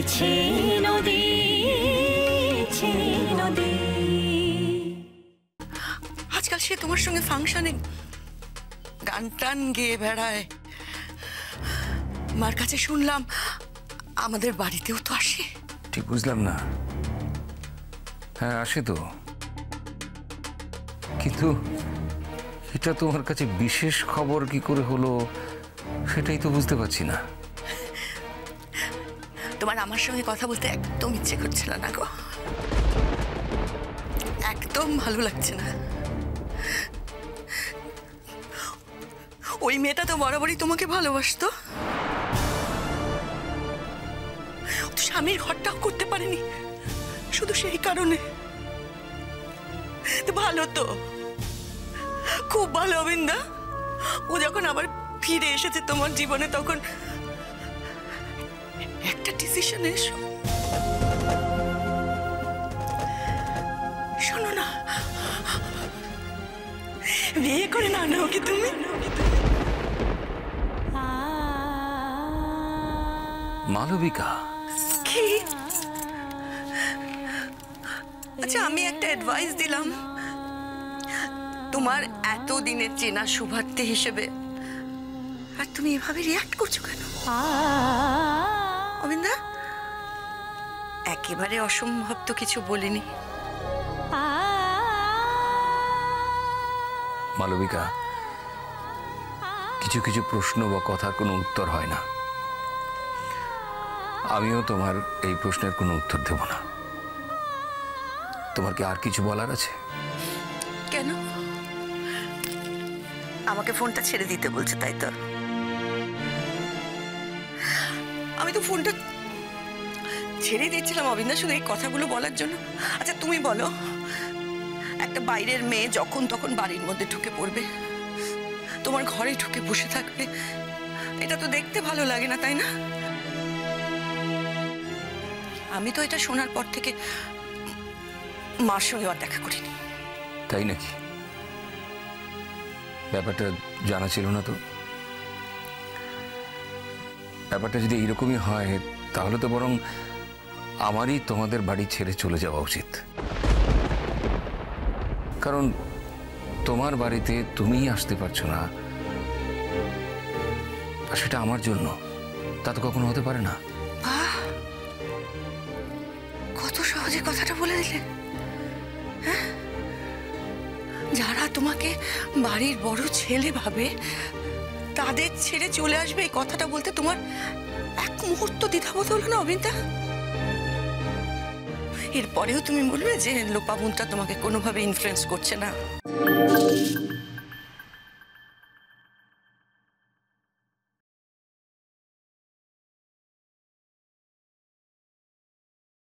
নদী নদী। আজকাল সে তোমার সঙ্গে ফাংশনে গান টান গেয়ে বেড়ায়। মার কাছে শুনলাম আমাদের বাড়িতেও তো আসে। ঠিক বুঝলাম না। হ্যাঁ আসে তো, কিন্তু এটা তোমার কাছে বিশেষ খবর কি করে হলো সেটাই তো বুঝতে পারছি না। তোমার আমার সঙ্গে কথা বলতে একদম ইচ্ছে করছিল না গো, একদম ভালো লাগছে না। ওই মেয়েটা তো বরাবরই তোমাকে ভালোবাসতো, স্বামীর ঘরটাও করতে পারেনি শুধু সেই কারণে। ভালো তো, খুব ভালো অবিন্দা। ও যখন আবার ফিরে এসেছে তোমার জীবনে তখন একটা ডিসিশন এসো। শোনো না, বিয়ে করে না নাও কি তুমি? মালবিকা কি? আচ্ছা আমি একটা অ্যাডভাইস দিলাম তোমার এত দিনের চেনা শুভার্থী হিসেবে, আর তুমি এভাবে রিয়াক্ট করছো কেন? অবিন্দা, একেবারে অসম্ভব তো কিছু বলিনি। মালবিকা, কিছু কিছু প্রশ্ন বা কথার কোনো উত্তর হয় না। আমিও তোমার এই প্রশ্নের কোনো উত্তর দেব না। তোমার কি আর কিছু বলার আছে? কেন আমাকে ফোনটা ছেড়ে দিতে বলছে, তাই তো? আমি তো ফোনটা ছেড়ে দিচ্ছিলাম অবিন্দা শুধু এই কথাগুলো বলার জন্য। আচ্ছা তুমি বলো, একটা বাইরের মেয়ে যখন তখন বাড়ির মধ্যে ঢুকে পড়বে, তোমার ঘরে ঢুকে বসে থাকবে, এটা তো দেখতে ভালো লাগে না, তাই না? আমি তো এটা শোনার পর থেকে মার সঙ্গে আর দেখা করিনি। তাই নাকি? ব্যাপারটা জানা ছিল না তো। ব্যাপারটা যদি এইরকমই হয় তাহলে তো বরং আমারই তোমাদের বাড়ি ছেড়ে চলে যাওয়া উচিত। কারণ তোমার বাড়িতে তুমিই আসতে পারছো না, আর সেটা আমার জন্য, তা তো কখনো হতে পারে না। কত সহজে কথাটা বলে দিলে। হ্যাঁ, যারা তোমাকে বাড়ির বড় ছেলে ভাবে তাদের ছেড়ে চলে আসবে, এই কথাটা বলতে তোমার এক মুহূর্ত দ্বিধাবোধ হলো না অবিন্দা? এরপরেও তুমি বলবে যে লোপামুদ্রা তোমাকে কোনোভাবে ইনফ্লুয়েন্স করছে না?